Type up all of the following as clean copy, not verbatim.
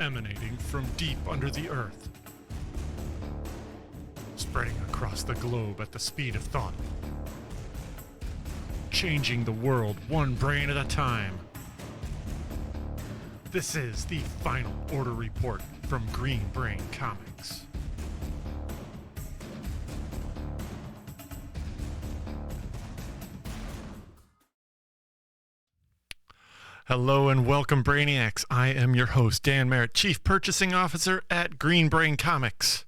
emanating from deep under the earth, spreading across the globe at the speed of thought, changing the world one brain at a time. This is the Final Order Report from Green Brain Comics. Hello and welcome, Brainiacs. I am your host, Dan Merritt, Chief Purchasing Officer at Green Brain Comics.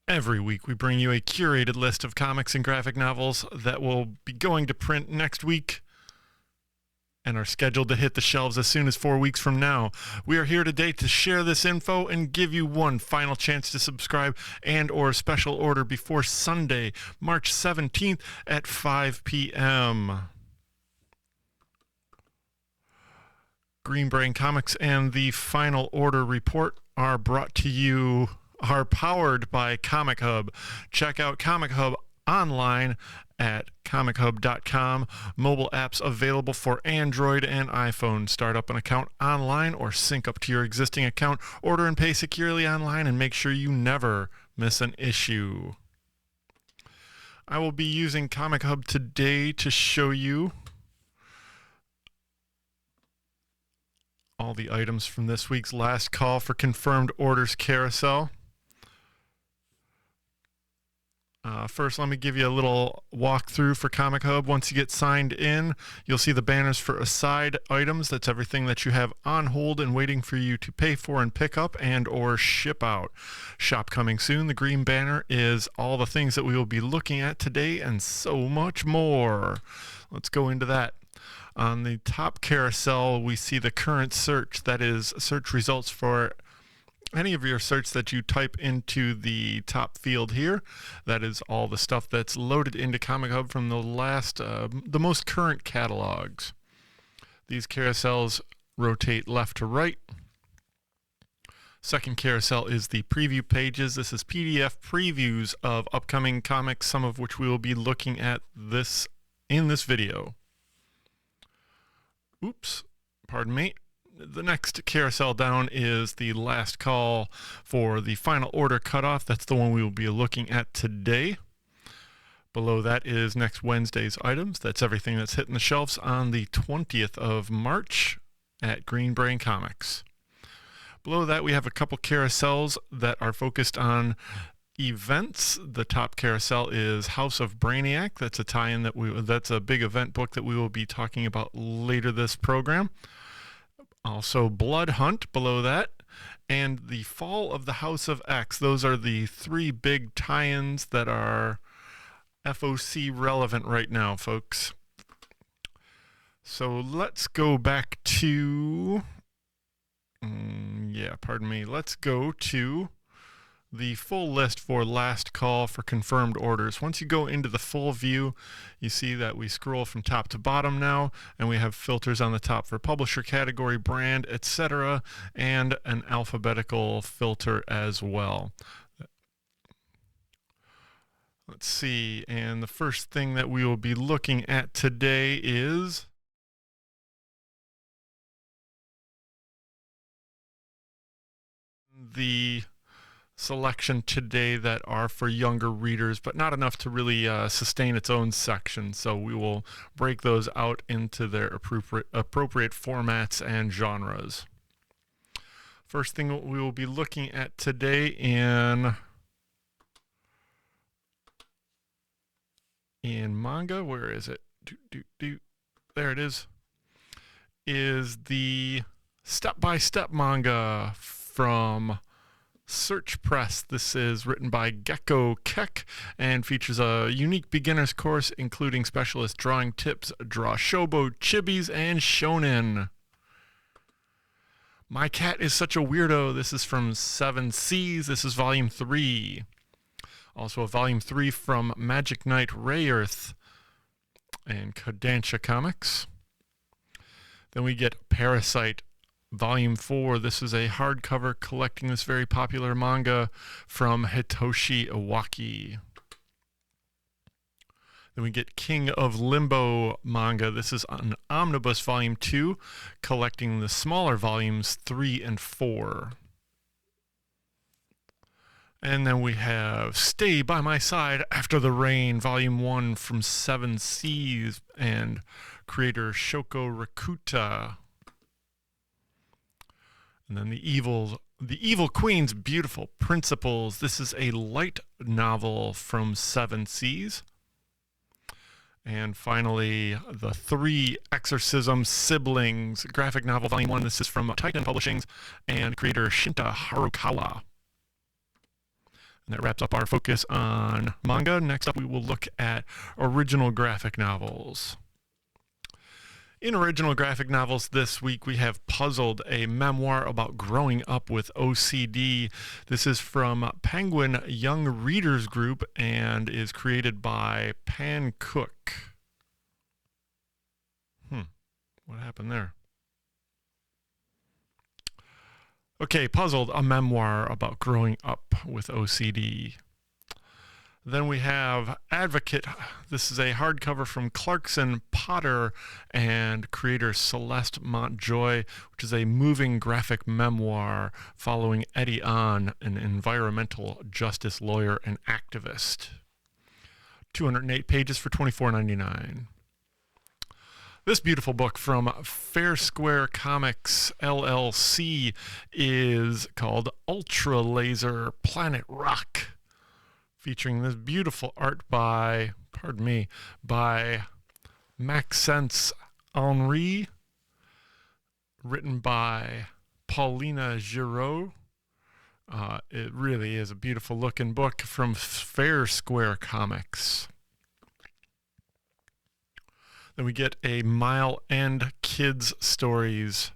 Every week we bring you a curated list of comics and graphic novels that will be going to print next week and are scheduled to hit the shelves as soon as 4 weeks from now. We are here today to share this info and give you one final chance to subscribe and or special order before Sunday, March 17th at 5 p.m. Green Brain Comics and the Final Order Report are powered by Comic Hub. Check out Comic Hub online at comichub.com. Mobile apps available for Android and iPhone. Start up an account online or sync up to your existing account. Order and pay securely online and make sure you never miss an issue. I will be using Comic Hub today to show you all the items from this week's last call for confirmed orders carousel. First, let me give you a little walkthrough for Comic Hub. Once you get signed in, you'll see the banners for aside items. That's everything that you have on hold and waiting for you to pay for and pick up and or ship out. Shop coming soon. The green banner is all the things that we will be looking at today and so much more. Let's go into that. On the top carousel, we see the current search. That is search results for any of your search that you type into the top field here. That is all the stuff that's loaded into Comic Hub from the most current catalogs. These carousels rotate left to right. Second carousel is the preview pages. This is PDF previews of upcoming comics, some of which we will be looking at in this video. Oops, pardon me. The next carousel down is the last call for the final order cutoff. That's the one we will be looking at today. Below that is next Wednesday's items. That's everything that's hitting the shelves on the 20th of March at Green Brain Comics. Below that, we have a couple carousels that are focused on events. The top carousel is House of Brainiac. That's a tie-in that's a big event book that we will be talking about later this program. Also Blood Hunt below that, and the Fall of the House of X. Those are the three big tie-ins that are FOC relevant right now, folks. So let's go back to let's go to the full list for last call for confirmed orders. Once you go into the full view, you see that we scroll from top to bottom now, and we have filters on the top for publisher, category, brand, etc., and an alphabetical filter as well. Let's see, and the first thing that we will be looking at today is the selection today that are for younger readers, but not enough to really sustain its own section. So we will break those out into their appropriate formats and genres. First thing we will be looking at today in manga, where is it? There it is the step-by-step manga from Search Press. This is written by Gecko Keck and features a unique beginner's course including specialist drawing tips, draw shobo, chibis, and shonen. My Cat is Such a Weirdo. This is from 7 Seas. This is volume 3. Also a volume 3 from Magic Knight Rayearth and Kodansha Comics. Then we get Parasite Volume 4. This is a hardcover collecting this very popular manga from Hitoshi Iwaki. Then we get King of Limbo manga. This is an omnibus volume 2, collecting the smaller volumes 3 and 4. And then we have Stay By My Side After the Rain, Volume 1 from Seven Seas, and creator Shoko Rakuta. And then The Evil Queen's Beautiful Principles. This is a light novel from Seven Seas. And finally, The Three Exorcism Siblings, graphic novel, Volume 1. This is from Titan Publishings and creator Shinta Harukawa. And that wraps up our focus on manga. Next up, we will look at original graphic novels. In original graphic novels this week, we have Puzzled, a memoir about growing up with OCD. This is from Penguin Young Readers Group and is created by Pan Cook. What happened there? Okay, Puzzled, a memoir about growing up with OCD. Then we have Advocate. This is a hardcover from Clarkson Potter and creator Celeste Montjoy, which is a moving graphic memoir following Eddie Ahn, an environmental justice lawyer and activist. 208 pages for $24.99. This beautiful book from Fair Square Comics LLC is called Ultra Laser Planet Rock, featuring this beautiful art by Maxence Henry, written by Paulina Giraud. It really is a beautiful looking book from Fair Square Comics. Then we get a Mile End Kids Stories,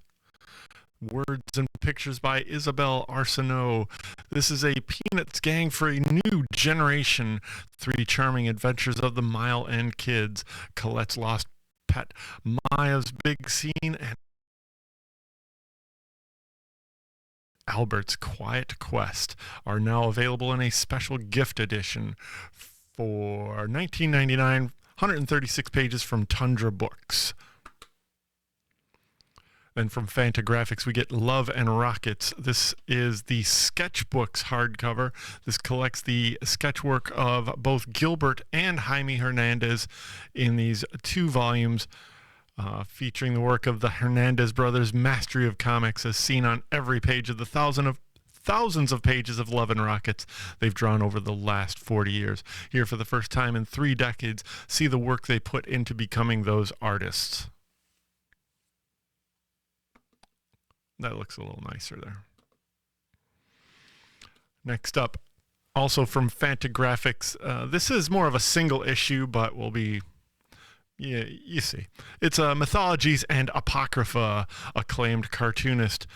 words and pictures by Isabel Arsenault. This is a Peanuts gang for a new generation. 3 charming adventures of the Mile End Kids, Colette's lost pet, Maya's big scene, and Albert's quiet quest are now available in a special gift edition for $19.99. 136 pages from Tundra Books. Then from Fantagraphics, we get Love and Rockets. This is the Sketchbooks hardcover. This collects the sketchwork of both Gilbert and Jaime Hernandez in these 2 volumes, featuring the work of the Hernandez brothers' mastery of comics as seen on every page of the thousands of pages of Love and Rockets they've drawn over the last 40 years. Here for the first time in 3 decades, see the work they put into becoming those artists. That looks a little nicer there. Next up, also from Fantagraphics, this is more of a single issue, but will be, yeah, you see. It's Mythologies and Apocrypha. Acclaimed cartoonist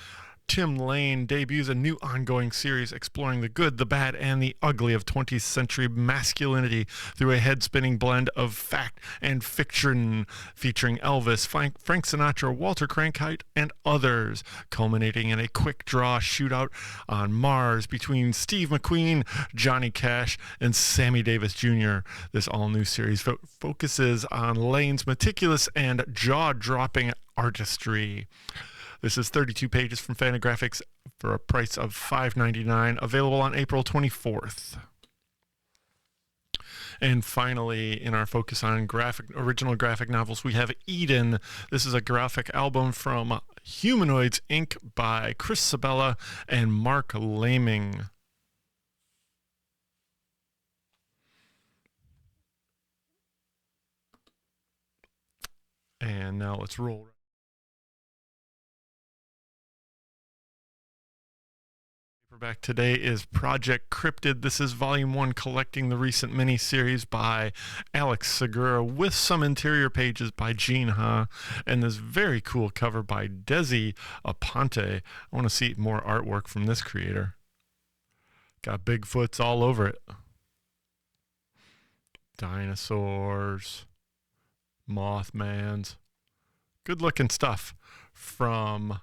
Tim Lane debuts a new ongoing series exploring the good, the bad, and the ugly of 20th century masculinity through a head-spinning blend of fact and fiction, featuring Elvis, Frank Sinatra, Walter Cronkite, and others, culminating in a quick-draw shootout on Mars between Steve McQueen, Johnny Cash, and Sammy Davis Jr. This all-new series focuses on Lane's meticulous and jaw-dropping artistry. This is 32 pages from Fantagraphics for a price of $5.99, available on April 24th. And finally, in our focus on original graphic novels, we have Eden. This is a graphic album from Humanoids, Inc. by Chris Sabella and Mark Laming. And now let's roll. Paperback today is Project Cryptid. This is Volume 1, collecting the recent miniseries by Alex Segura with some interior pages by Gene Ha, and this very cool cover by Desi Aponte. I want to see more artwork from this creator. Got Bigfoots all over it. Dinosaurs, Mothmans. Good looking stuff from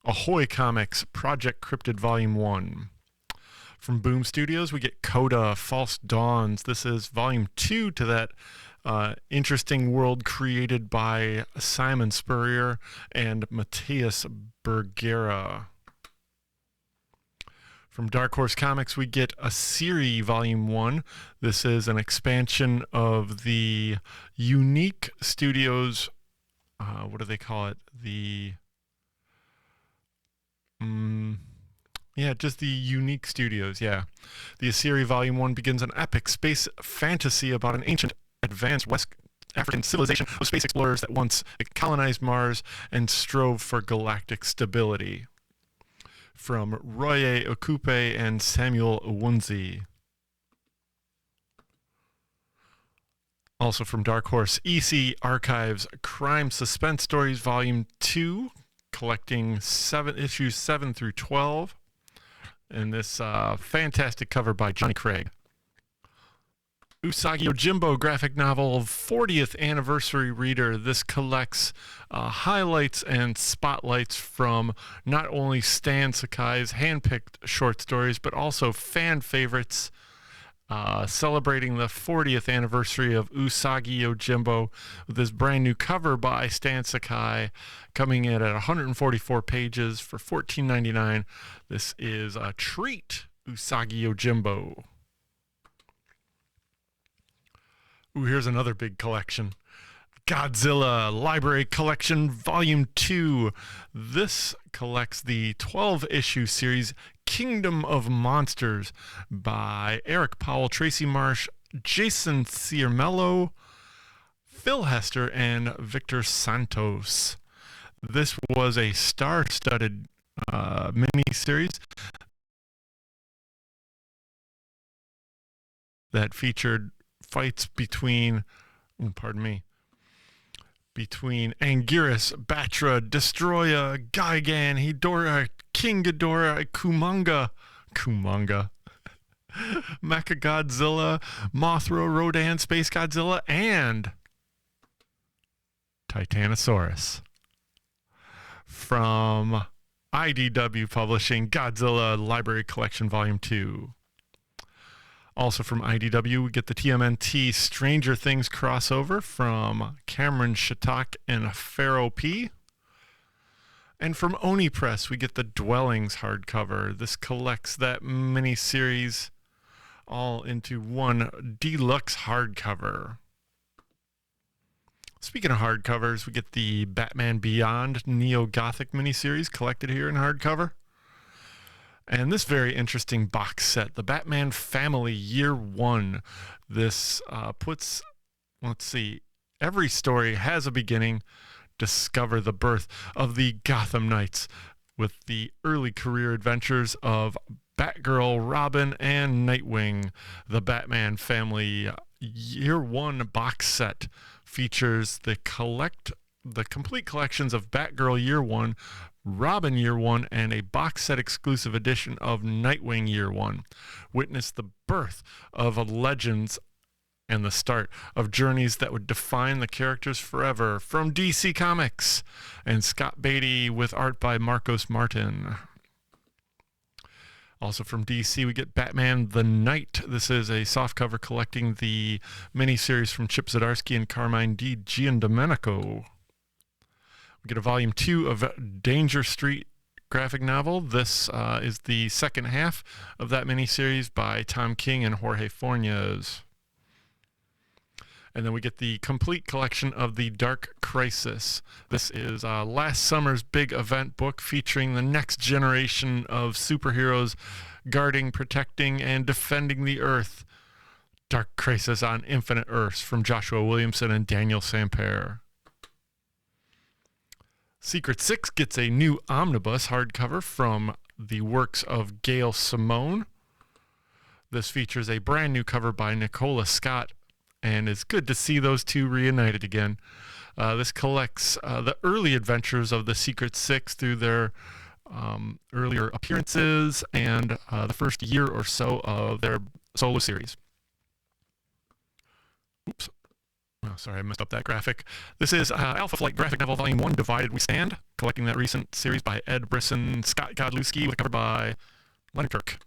Ahoy Comics, Project Cryptid Volume 1. From Boom Studios, we get Coda, False Dawns. This is volume 2 to that interesting world created by Simon Spurrier and Matthias Bergera. From Dark Horse Comics, we get Asiri Volume 1. This is an expansion of the Unique Studios, what do they call it? Just the Unique Studios, yeah. The Asiri Volume 1 begins an epic space fantasy about an ancient, advanced West African civilization of space explorers that once colonized Mars and strove for galactic stability. From Roye Okupe and Samuel Owunzi. Also from Dark Horse, EC Archives Crime Suspense Stories Volume 2, collecting issues 7 through 12. And this fantastic cover by Johnny Craig. Usagi Yojimbo graphic novel 40th anniversary reader. This collects highlights and spotlights from not only Stan Sakai's handpicked short stories, but also fan favorites, celebrating the 40th anniversary of Usagi Yojimbo with this brand new cover by Stan Sakai, coming in at 144 pages for $14.99. This is a treat, Usagi Yojimbo. Ooh, here's another big collection. Godzilla Library Collection Volume 2. This collects the 12-issue series Kingdom of Monsters by Eric Powell, Tracy Marsh, Jason Ciarmello, Phil Hester, and Victor Santos. This was a star-studded mini-series that featured fights between Anguirus, Batra, Destroya, Gigan, Hedorah, King Ghidorah, Kumanga, Mechagodzilla, Mothra, Rodan, Space Godzilla, and Titanosaurus. From IDW Publishing, Godzilla Library Collection Volume 2. Also from IDW, we get the TMNT Stranger Things crossover from Cameron Shattuck and Pharaoh P. And from Oni Press, we get the Dwellings hardcover. This collects that mini-series all into one deluxe hardcover. Speaking of hardcovers, we get the Batman Beyond Neo-Gothic miniseries collected here in hardcover. And this very interesting box set, the Batman Family Year 1. This puts, every story has a beginning. Discover the birth of the Gotham Knights with the early career adventures of Batgirl, Robin, and Nightwing. The Batman Family Year 1 box set features the complete collections of Batgirl Year 1, Robin Year 1, and a box set exclusive edition of Nightwing Year 1. Witness the birth of legends and the start of journeys that would define the characters forever. From DC Comics and Scott Beatty with art by Marcos Martin. Also from DC, we get Batman the Knight. This is a softcover collecting the miniseries from Chip Zdarsky and Carmine Di Giandomenico. We get a volume 2 of Danger Street graphic novel. This is the second half of that miniseries by Tom King and Jorge Fornes. And then we get the complete collection of the Dark Crisis. This is last summer's big event book featuring the next generation of superheroes guarding, protecting, and defending the Earth. Dark Crisis on Infinite Earths from Joshua Williamson and Daniel Sampere. Secret Six gets a new omnibus hardcover from the works of Gail Simone. This features a brand new cover by Nicola Scott, and it's good to see those two reunited again. This collects the early adventures of the Secret Six through their earlier appearances and the first year or so of their solo series. Oops. Oh, sorry, I messed up that graphic. This is Alpha Flight graphic novel volume 1, Divided We Stand, collecting that recent series by Ed Brisson, Scott Godlewski, with a cover by Lenny Kirk.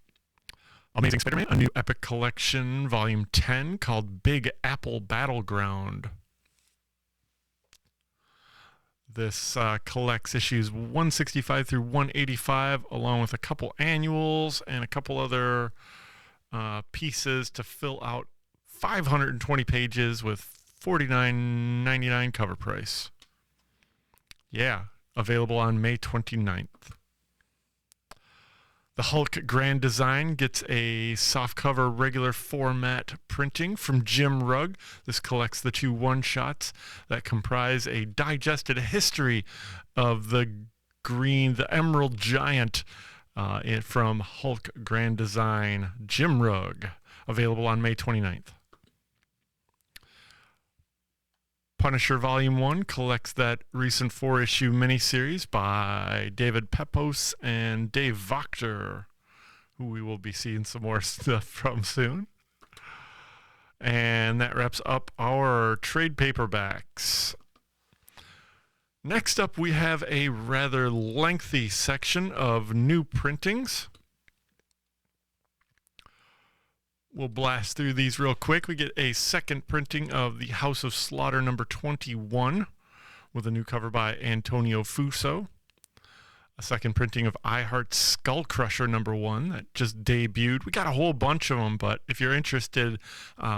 Amazing Spider-Man, a new epic collection, volume 10, called Big Apple Battleground. This collects issues 165 through 185, along with a couple annuals and a couple other pieces to fill out 520 pages with $49.99 cover price. Yeah, available on May 29th. The Hulk Grand Design gets a softcover regular format printing from Jim Rugg. This collects the 2 one-shots that comprise a digested history of the Emerald Giant from Hulk Grand Design, Jim Rugg, available on May 29th. Punisher Volume 1 collects that recent 4-issue miniseries by David Pepose and Dave Wachter, who we will be seeing some more stuff from soon. And that wraps up our trade paperbacks. Next up, we have a rather lengthy section of new printings. We'll blast through these real quick. We get a second printing of the House of Slaughter number 21 with a new cover by Antonio Fuso. A second printing of I Heart Skull Crusher number 1 that just debuted. We got a whole bunch of them, but if you're interested,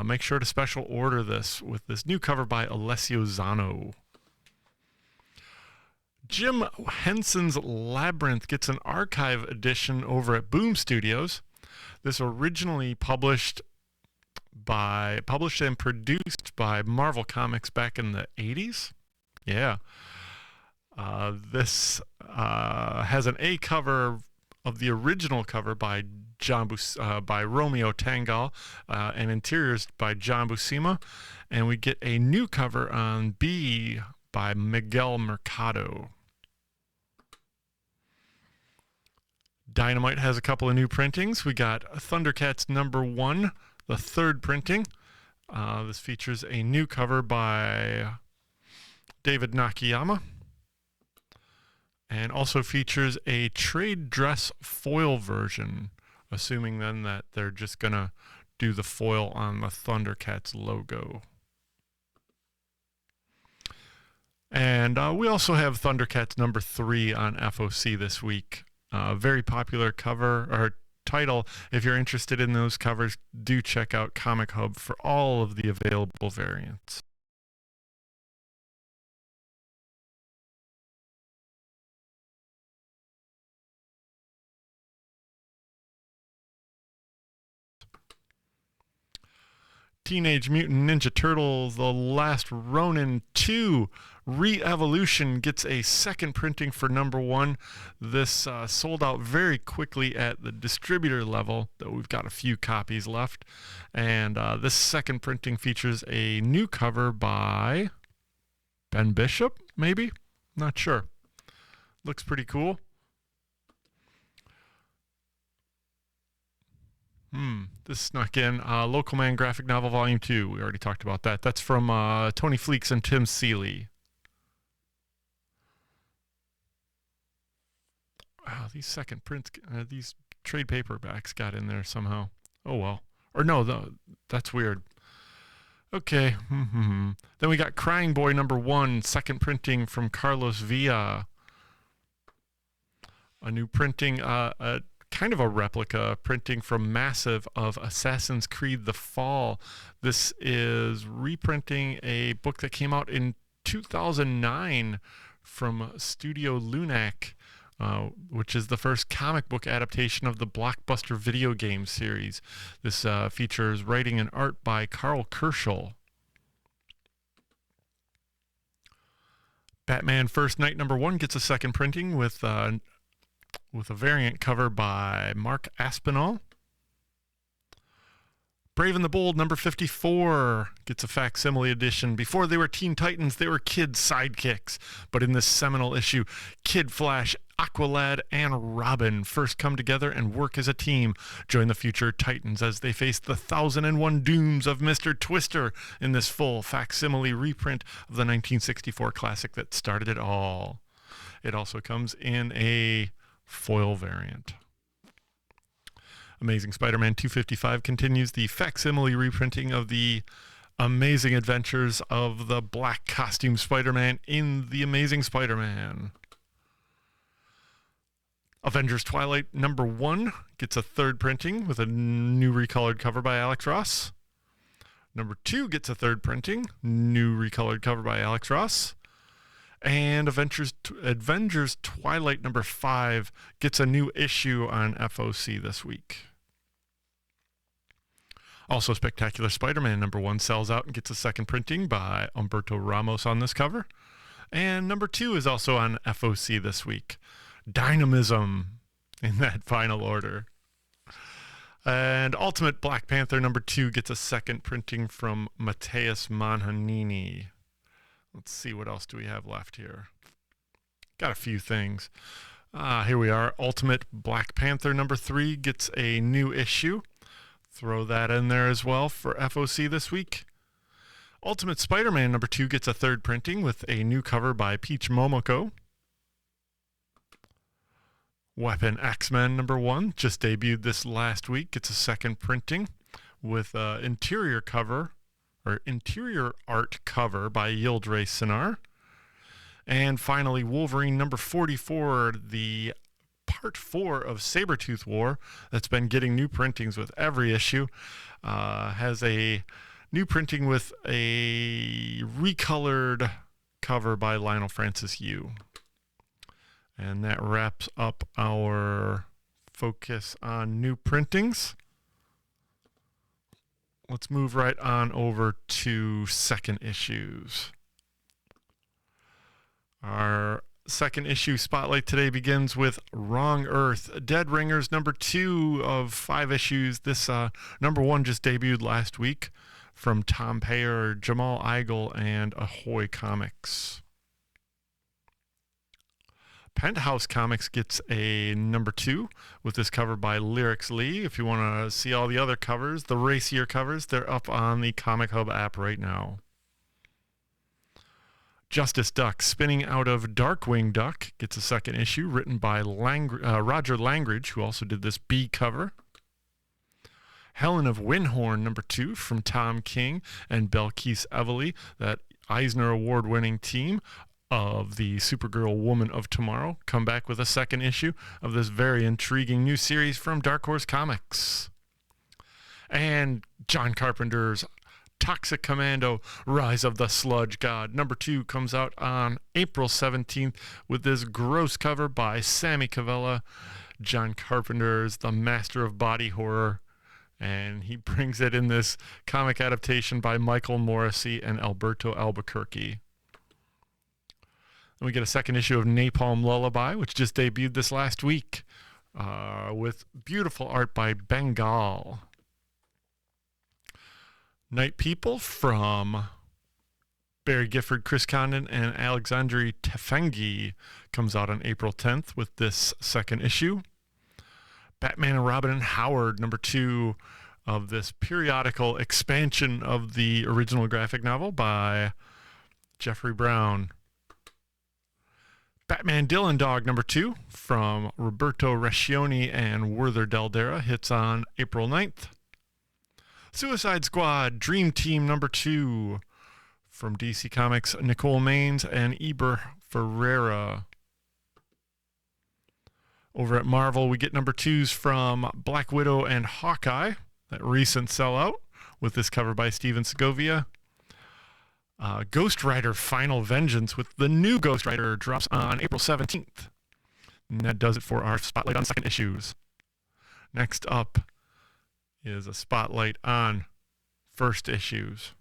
make sure to special order this with this new cover by Alessio Zano. Jim Henson's Labyrinth gets an archive edition over at Boom Studios. This originally published and produced by Marvel Comics back in the 80s. Yeah. This has an A cover of the original cover by by Romeo Tangal, and interiors by John Buscema, and we get a new cover on B by Miguel Mercado. Dynamite has a couple of new printings. We got Thundercats number 1, the 3rd printing. This features a new cover by David Nakayama, and also features a trade dress foil version, assuming then that they're just going to do the foil on the Thundercats logo. And we also have Thundercats number 3 on FOC this week. Very popular cover or title. If you're interested in those covers, do check out Comic Hub for all of the available variants. Teenage Mutant Ninja Turtles, The Last Ronin 2 Re-Evolution gets a second printing for number 1. This sold out very quickly at the distributor level, though we've got a few copies left. And this second printing features a new cover by Ben Bishop, maybe? Not sure. Looks pretty cool. This snuck in. Local Man graphic novel volume 2. We already talked about that. That's from Tony Fleeks and Tim Seeley. Wow, these second prints, these trade paperbacks got in there somehow. Oh well. Or no, that's weird. Okay. Then we got Crying Boy number 1, second printing from Carlos Villa. A new printing, kind of a replica printing from Massive of Assassin's Creed The Fall. This is reprinting a book that came out in 2009 from Studio Lunac, which is the first comic book adaptation of the blockbuster video game series. This features writing and art by Carl Kerschel. Batman First Night number 1 gets a second printing with a variant cover by Mark Aspinall. Brave and the Bold number 54 gets a facsimile edition. Before they were Teen Titans, they were Kid sidekicks. But in this seminal issue, Kid Flash, Aqualad, and Robin first come together and work as a team. Join the future Titans as they face the 1001 dooms of Mr. Twister in this full facsimile reprint of the 1964 classic that started it all. It also comes in a foil variant. Amazing Spider-Man 255 continues the facsimile reprinting of the Amazing Adventures of the Black Costume Spider-Man in The Amazing Spider-Man. Avengers Twilight #1 gets a third printing with a new recolored cover by Alex Ross. #2 gets a third printing, new recolored cover by Alex Ross. And Avengers Twilight #5 gets a new issue on FOC this week. Also, Spectacular Spider-Man #1 sells out and gets a second printing by Humberto Ramos on this cover. And #2 is also on FOC this week. Dynamism in that final order. And Ultimate Black Panther #2 gets a second printing from Mateus Manhanini. Let's see, what else do we have left here? Got a few things. Here we are. Ultimate Black Panther #3 gets a new issue. Throw that in there as well for FOC this week. Ultimate Spider-Man #2 gets a third printing with a new cover by Peach Momoko. Weapon X-Men #1 just debuted this last week. Gets a second printing with interior art cover by Yildiray Cinar. And finally, Wolverine #44, the Part 4 of Sabretooth War, that's been getting new printings with every issue, has a new printing with a recolored cover by Lionel Francis Yu. And that wraps up our focus on new printings. Let's move right on over to second issues. Our second issue spotlight today begins with Wrong Earth, Dead Ringers #2 of 5 issues. This #1 just debuted last week from Tom Payer, Jamal Eigel, and Ahoy Comics. Penthouse Comics gets a #2 with this cover by Lyrics Lee. If you want to see all the other covers, the racier covers, they're up on the Comic Hub app right now. Justice Duck, spinning out of Darkwing Duck, gets a second issue written by Roger Langridge, who also did this B cover. Helen of Windhorn #2 from Tom King and Belkis Evely, that Eisner Award-winning team of the Supergirl Woman of Tomorrow, come back with a second issue of this very intriguing new series from Dark Horse Comics. And John Carpenter's Toxic Commando, Rise of the Sludge God #2 comes out on April 17th with this gross cover by Sammy Cavella. John Carpenter is the master of body horror, and he brings it in this comic adaptation by Michael Morrissey and Alberto Albuquerque. Then we get a second issue of Napalm Lullaby, which just debuted this last week, with beautiful art by Bengal. Night People from Barry Gifford, Chris Condon, and Alexandre Tefengi comes out on April 10th with this second issue. Batman and Robin and Howard #2 of this periodical expansion of the original graphic novel by Jeffrey Brown. Batman Dylan Dog #2 from Roberto Rescioni and Werther Daldera hits on April 9th. Suicide Squad Dream Team #2 from DC Comics, Nicole Maines and Eber Ferreira. Over at Marvel, we get #2s from Black Widow and Hawkeye, that recent sellout, with this cover by Steven Segovia. Ghost Rider Final Vengeance with the new Ghost Rider drops on April 17th. And that does it for our spotlight on second issues. Next up is a spotlight on first issues.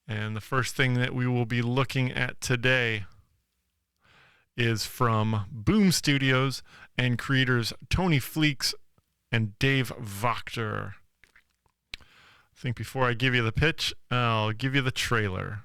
And the first thing that we will be looking at today is from Boom Studios and creators Tony Fleeks and Dave Wachter. I think before I give you the pitch, I'll give you the trailer.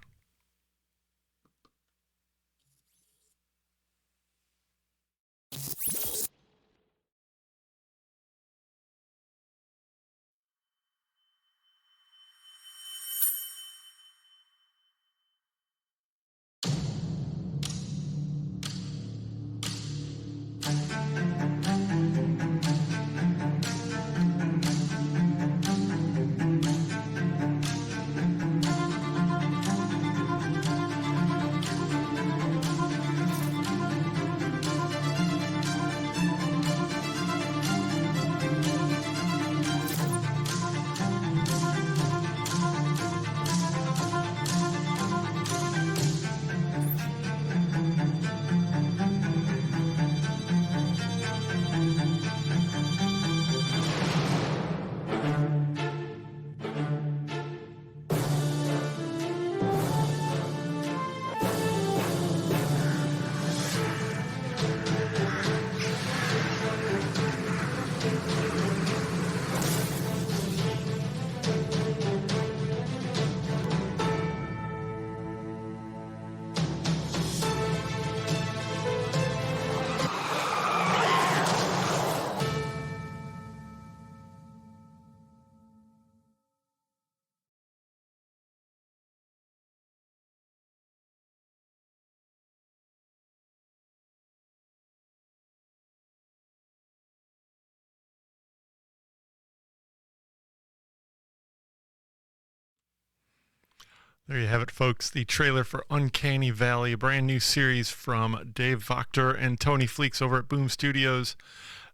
There you have it, folks. The trailer for Uncanny Valley, a brand new series from Dave Wachter and Tony Fleeks over at Boom Studios.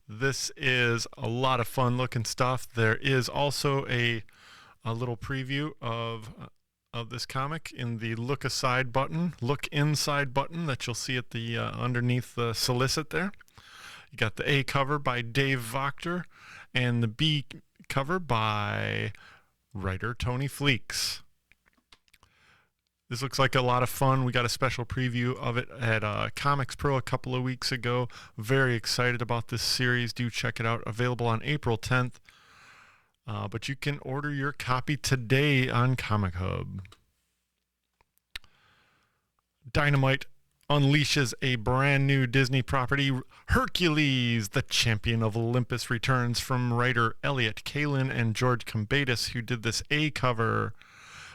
This is a lot of fun looking stuff. There is also a little preview of this comic in the look inside button that you'll see at the underneath the solicit there. You got the A cover by Dave Wachter and the B cover by writer Tony Fleeks. This looks like a lot of fun. We got a special preview of it at Comics Pro a couple of weeks ago. Very excited about this series. Do check it out. Available on April 10th. But you can order your copy today on Comic Hub. Dynamite unleashes a brand new Disney property. Hercules, the Champion of Olympus, returns from writer Elliot Kalin and George Combatis, who did this A cover.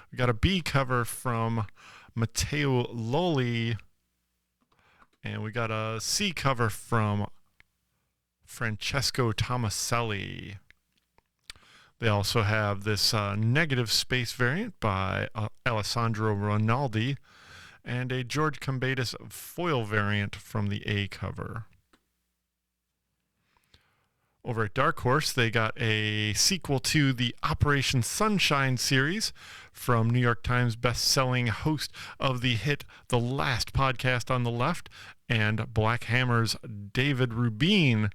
We got a B cover from Matteo Lolli, and we got a C cover from Francesco Tomaselli. They also have this negative space variant by Alessandro Rinaldi and a George Combatis foil variant from the A cover. Over at Dark Horse, they got a sequel to the Operation Sunshine series from New York Times best-selling host of the hit The Last Podcast on the Left and Black Hammer's David Rubin.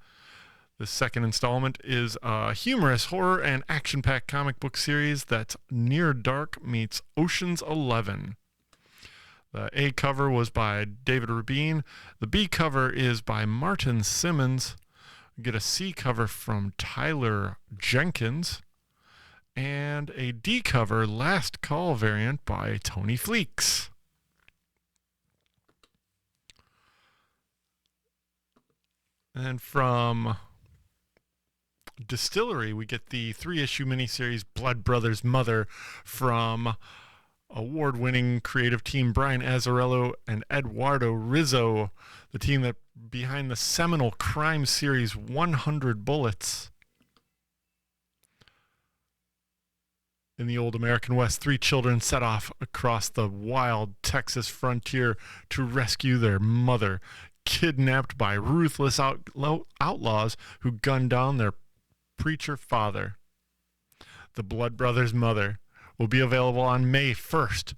The second installment is a humorous horror and action-packed comic book series that's Near Dark meets Ocean's 11. The A cover was by David Rubin. The B cover is by Martin Simmons. We get a C cover from Tyler Jenkins. And a D cover, Last Call variant by Tony Fleeks. And from Distillery, we get the 3-issue miniseries Blood Brothers Mother from award-winning creative team Brian Azzarello and Eduardo Rizzo, the team that behind the seminal crime series 100 Bullets. In the old American West, 3 children set off across the wild Texas frontier to rescue their mother, kidnapped by ruthless outlaws who gunned down their preacher father. The Blood Brothers Mother will be available on May 1st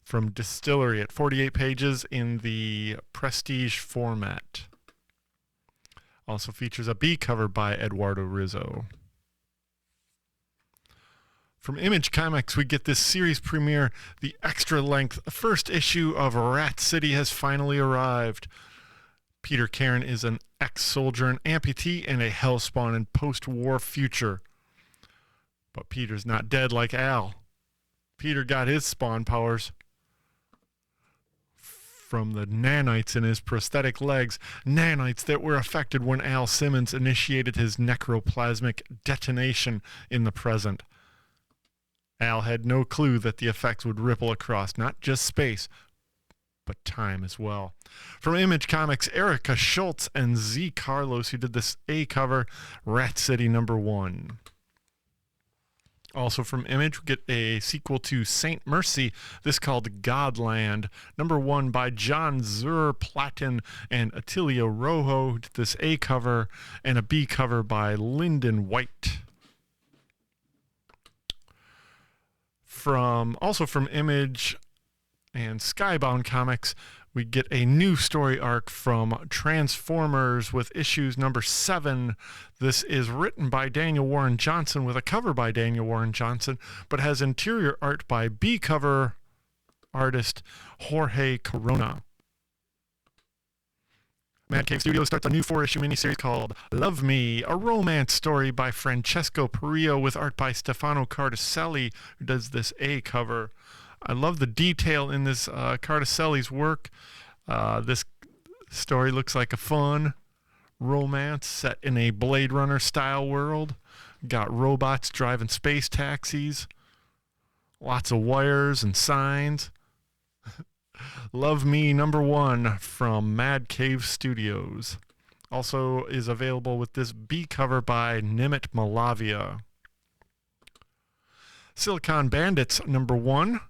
from Distillery at 48 pages in the Prestige format. Also features a B cover by Eduardo Rizzo. From Image Comics, we get this series premiere. The extra-length first issue of Rat City has finally arrived. Peter Cairn is an ex-soldier, an amputee, and a hellspawn in post-war future. But Peter's not dead like Al. Peter got his spawn powers from the nanites in his prosthetic legs, nanites that were affected when Al Simmons initiated his necroplasmic detonation in the present. Al had no clue that the effects would ripple across not just space, but time as well. From Image Comics, Erica Schultz and Z. Carlos, who did this A cover, Rat City #1. Also from Image, we get a sequel to Saint Mercy, this called Godland, #1 by John Zur Platten and Attilio Rojo, who did this A cover, and a B cover by Lyndon White. Also from Image and Skybound Comics, we get a new story arc from Transformers with issues #7. This is written by Daniel Warren Johnson with a cover by Daniel Warren Johnson, but has interior art by B cover artist Jorge Corona. Mad Cave Studios starts a new 4-issue miniseries called Love Me, a romance story by Francesco Perillo with art by Stefano Cardicelli, who does this A cover. I love the detail in this Cardicelli's work. This story looks like a fun romance set in a Blade Runner style world. Got robots driving space taxis, lots of wires and signs. Love Me #1 from Mad Cave Studios. Also is available with this B cover by Nimit Malavia. Silicon Bandits #1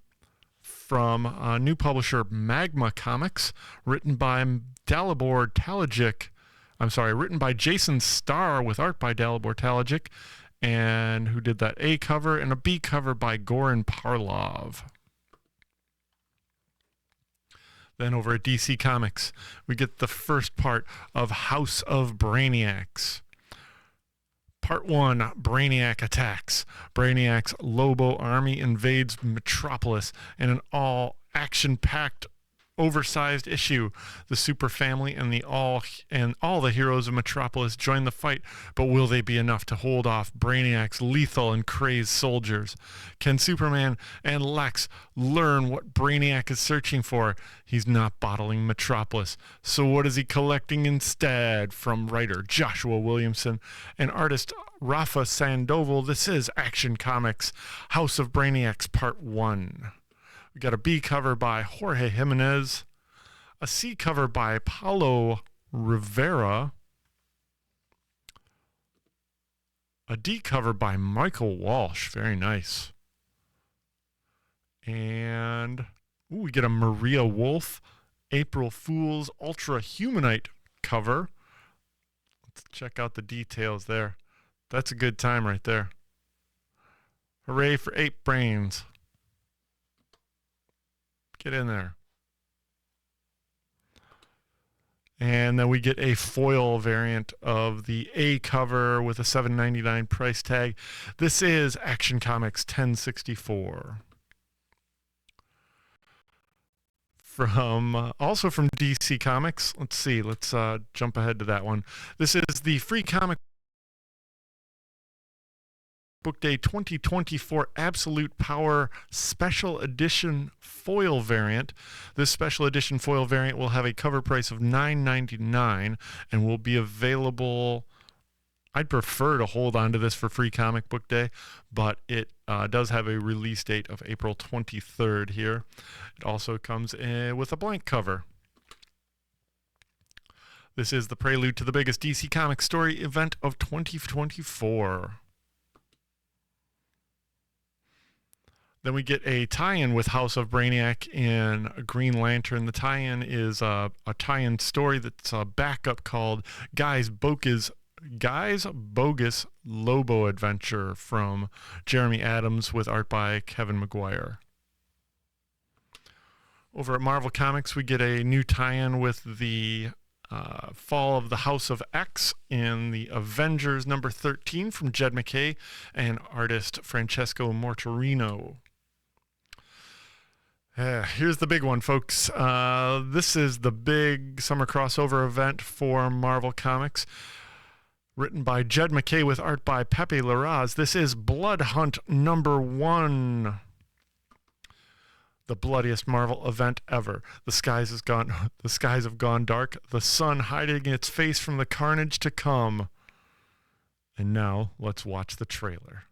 from new publisher Magma Comics, written by written by Jason Starr with art by Dalibor Talajic, and who did that A cover, and a B cover by Goran Parlov. Then over at DC Comics, we get the first part of House of Brainiacs. Part 1, Brainiac attacks. Brainiac's Lobo army invades Metropolis in an all-action-packed, oversized issue. The super family and all the heroes of Metropolis join the fight, but will they be enough to hold off Brainiac's lethal and crazed soldiers? Can Superman and Lex learn what Brainiac is searching for? He's not bottling Metropolis, so what is he collecting instead? From writer Joshua Williamson and artist Rafa Sandoval, this is Action Comics House of Brainiacs Part 1. We got a B cover by Jorge Jimenez, a C cover by Paulo Rivera, a D cover by Michael Walsh, very nice. And we get a Maria Wolf April Fool's Ultra Humanite cover. Let's check out the details there. That's a good time right there. Hooray for ape brains. Get in there. And then we get a foil variant of the A cover with a $7.99 price tag. This is Action Comics 1064. Also from DC Comics. Let's see. Let's jump ahead to that one. This is the Free Comic Book Day 2024 Absolute Power Special Edition foil variant. This special edition foil variant will have a cover price of $9.99 and will be available. I'd prefer to hold on to this for Free Comic Book Day, but it does have a release date of April 23rd here. It also comes in with a blank cover. This is the prelude to the biggest DC Comics story event of 2024. Then we get a tie-in with House of Brainiac in Green Lantern. The tie-in is a tie-in story that's a backup called Guy's Bogus Lobo Adventure from Jeremy Adams with art by Kevin McGuire. Over at Marvel Comics, we get a new tie-in with the Fall of the House of X in the Avengers number 13 from Jed MacKay and artist Francesco Mortorino. Here's the big one, folks. This is the big summer crossover event for Marvel Comics. Written by Jed MacKay with art by Pepe Larraz. This is Blood Hunt number 1. The bloodiest Marvel event ever. The skies have gone dark. The sun hiding its face from the carnage to come. And now, let's watch the trailer.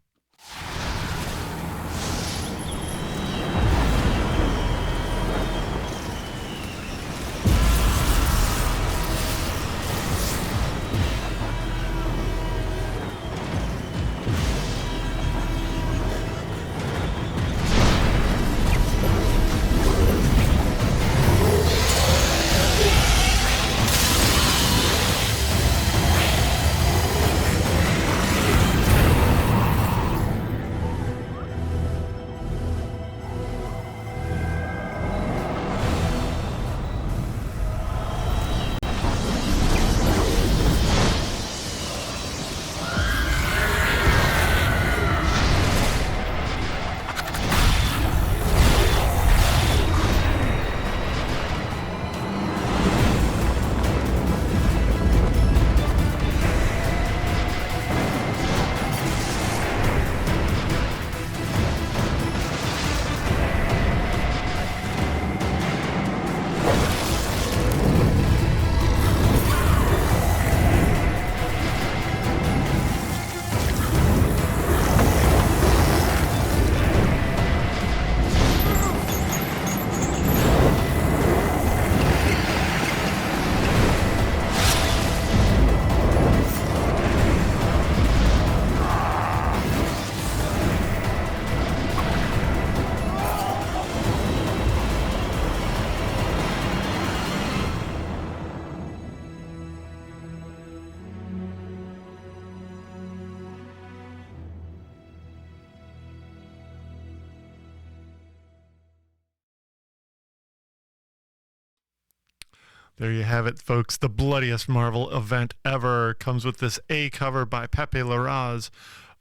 There you have it, folks. The bloodiest Marvel event ever comes with this A cover by Pepe Larraz,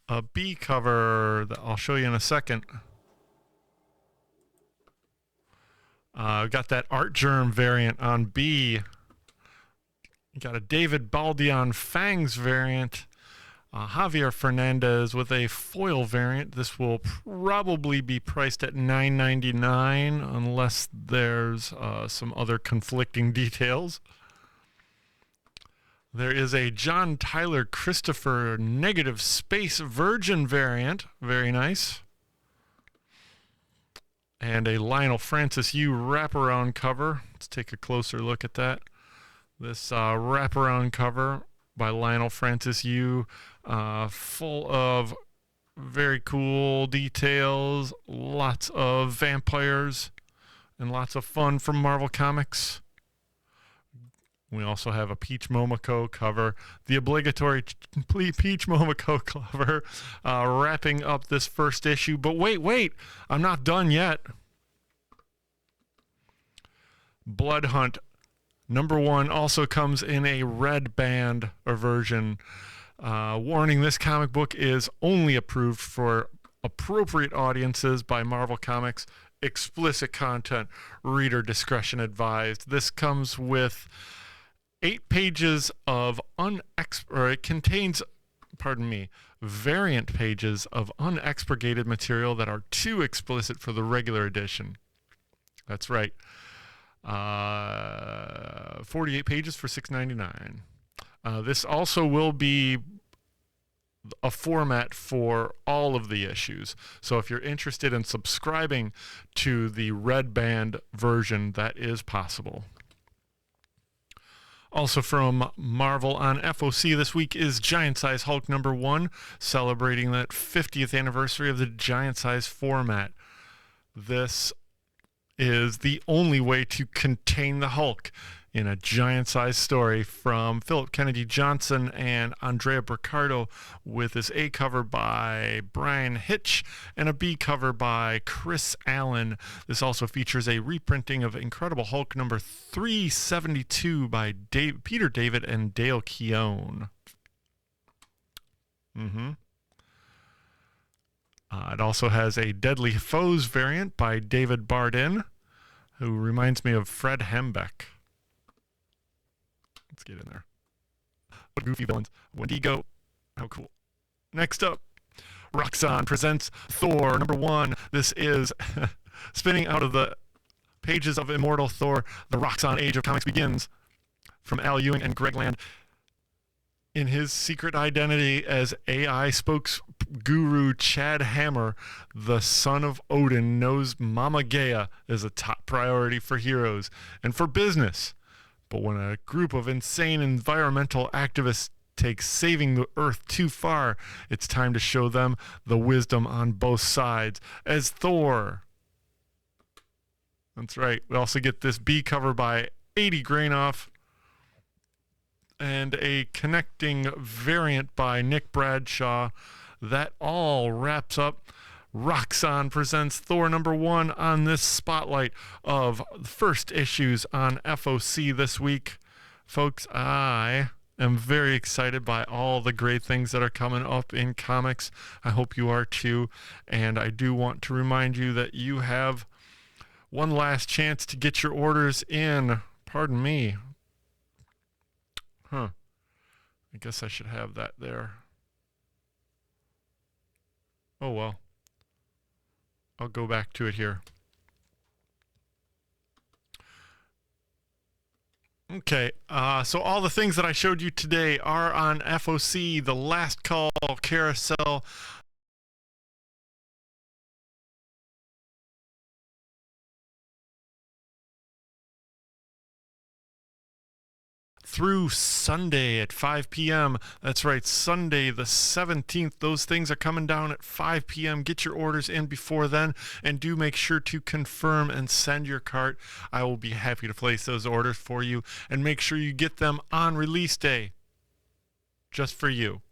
a B cover that I'll show you in a second. Got that Art Germ variant on B. Got a David Baldeon Fangs variant. Javier Fernandez with a foil variant. This will probably be priced at $9.99 unless there's some other conflicting details. There is a John Tyler Christopher Negative Space Virgin variant. Very nice. And a Lionel Francis Yu wraparound cover. Let's take a closer look at that. This wraparound cover by Lionel Francis Yu, full of very cool details, lots of vampires, and lots of fun from Marvel Comics. We also have a Peach Momoko cover, the obligatory Peach Momoko cover, wrapping up this first issue. But wait, I'm not done yet. Blood Hunt #1 also comes in a red band version. Warning, this comic book is only approved for appropriate audiences by Marvel Comics. Explicit content, reader discretion advised. This comes with 8 pages of it contains, variant pages of unexpurgated material that are too explicit for the regular edition. That's right. 48 pages for $6.99. This also will be a format for all of the issues. So if you're interested in subscribing to the red band version, that is possible. Also from Marvel on FOC this week is Giant Size Hulk #1, celebrating that 50th anniversary of the Giant Size format. This is the only way to contain the Hulk in a giant-sized story from Philip Kennedy Johnson and Andrea Briccardo, with this A cover by Brian Hitch and a B cover by Chris Allen. This also features a reprinting of Incredible Hulk #372 by Peter David and Dale Keown. It also has a Deadly Foes variant by David Bardin, who reminds me of Fred Hembeck. Let's get in there. What goofy villains. Wendigo. How cool. Next up, Roxxon presents Thor #1. This is spinning out of the pages of Immortal Thor. The Roxxon Age of Comics begins. From Al Ewing and Greg Land. In his secret identity as AI spokes guru Chad Hammer, the son of Odin knows Mama Gaia is a top priority for heroes and for business. But when a group of insane environmental activists takes saving the Earth too far, it's time to show them the wisdom on both sides as Thor. That's right. We also get this B cover by 80 Grainoff and a connecting variant by Nick Bradshaw. That all wraps up Roxxon presents Thor #1 on this spotlight of first issues on FOC this week. Folks, I am very excited by all the great things that are coming up in comics. I hope you are too. And I do want to remind you that you have one last chance to get your orders in. Pardon me. I guess I should have that there. Oh well. I'll go back to it here. Okay, so all the things that I showed you today are on FOC, the Last Call Carousel. Through Sunday at 5 p.m. That's right, Sunday the 17th. Those things are coming down at 5 p.m. Get your orders in before then, and do make sure to confirm and send your cart. I will be happy to place those orders for you, and make sure you get them on release day, just for you.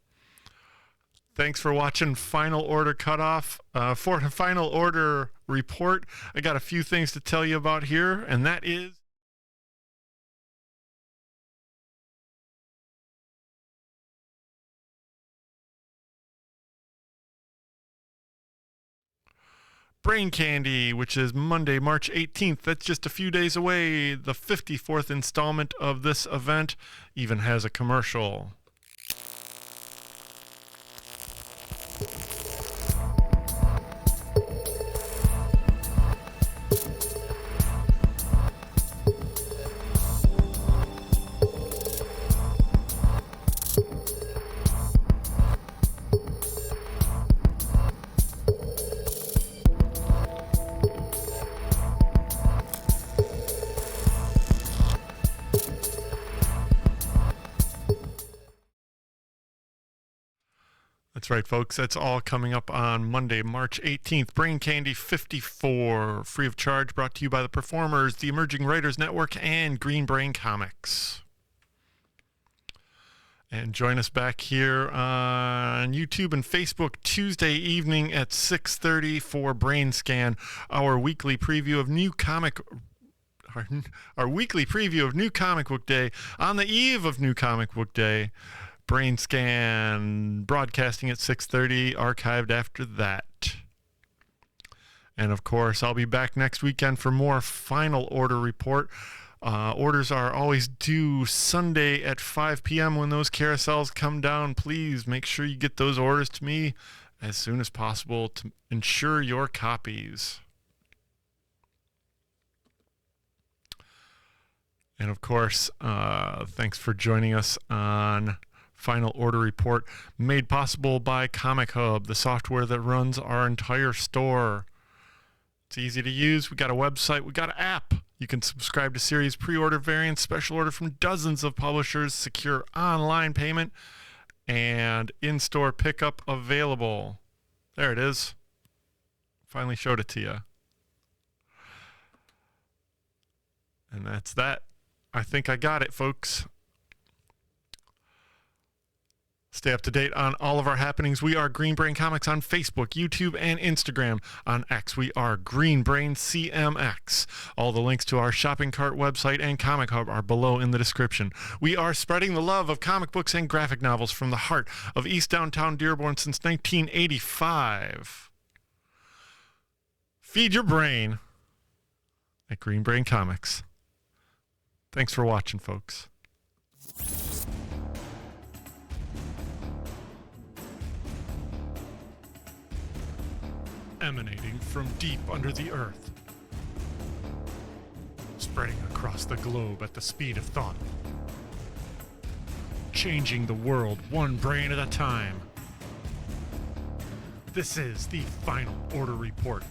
Thanks for watching Final Order Cutoff. For Final Order Report, I got a few things to tell you about here, and that is Brain Candy, which is Monday, March 18th. That's just a few days away. The 54th installment of this event even has a commercial. That's right, folks. That's all coming up on Monday, March 18th. Brain Candy 54, free of charge, brought to you by the performers, the Emerging Writers Network, and Green Brain Comics. And join us back here on YouTube and Facebook Tuesday evening at 6:30 for Brain Scan, our weekly preview of new comic book day on the eve of New Comic Book Day. Brain Scan broadcasting at 6:30, archived after that. And of course, I'll be back next weekend for more Final Order Report. Orders are always due Sunday at 5 p.m. when those carousels come down. Please make sure you get those orders to me as soon as possible to ensure your copies. And of course, thanks for joining us on Final Order Report, made possible by Comic Hub, the software that runs our entire store. It's easy to use. We got a website. We got an app. You can subscribe to series, pre-order variants, special order from dozens of publishers, secure online payment, and in-store pickup available. There it is. Finally showed it to you. And that's that. I think I got it, folks. Stay up to date on all of our happenings. We are Green Brain Comics on Facebook, YouTube, and Instagram. On X, we are Green Brain CMX. All the links to our shopping cart website and Comic Hub are below in the description. We are spreading the love of comic books and graphic novels from the heart of East Downtown Dearborn since 1985. Feed your brain at Green Brain Comics. Thanks for watching, folks. Emanating from deep under the earth, spreading across the globe at the speed of thought, changing the world one brain at a time. This is the Final Order Report.